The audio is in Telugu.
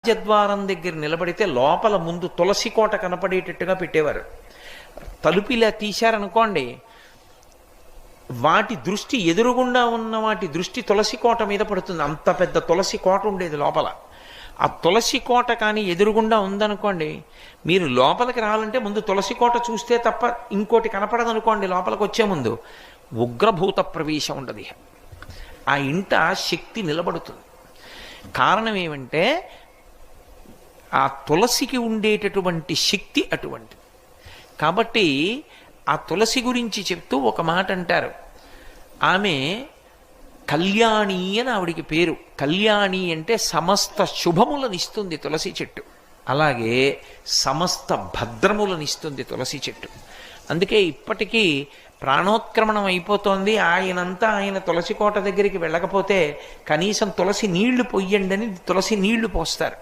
రాజద్వారం దగ్గర నిలబడితే లోపల ముందు తులసి కోట కనపడేటట్టుగా పెట్టేవారు. తలుపు ఇలా తీశారనుకోండి, వాటి దృష్టి ఎదురుగుండా ఉన్న వాటి దృష్టి తులసి కోట మీద పడుతుంది. అంత పెద్ద తులసి కోట ఉండేది లోపల. ఆ తులసి కోట కానీ ఎదురుగుండా ఉందనుకోండి, మీరు లోపలికి రావాలంటే ముందు తులసి కోట చూస్తే తప్ప ఇంకోటి కనపడదనుకోండి. లోపలికి వచ్చే ముందు ఉగ్రభూత ప్రవేశం ఉండదు. ఆ ఇంట శక్తి నిలబడుతుంది. కారణం ఏమంటే ఆ తులసికి ఉండేటటువంటి శక్తి అటువంటిది. కాబట్టి ఆ తులసి గురించి చెప్తూ ఒక మాట అంటారు. ఆమె కళ్యాణి అని ఆవిడికి పేరు. కళ్యాణి అంటే సమస్త శుభములనిస్తుంది తులసి చెట్టు. అలాగే సమస్త భద్రములనిస్తుంది తులసి చెట్టు. అందుకే ఇప్పటికీ ప్రాణోత్క్రమణం అయిపోతోంది, ఆయన తులసి కోట దగ్గరికి వెళ్ళకపోతే కనీసం తులసి నీళ్లు పొయ్యండి అని తులసి నీళ్లు పోస్తారు.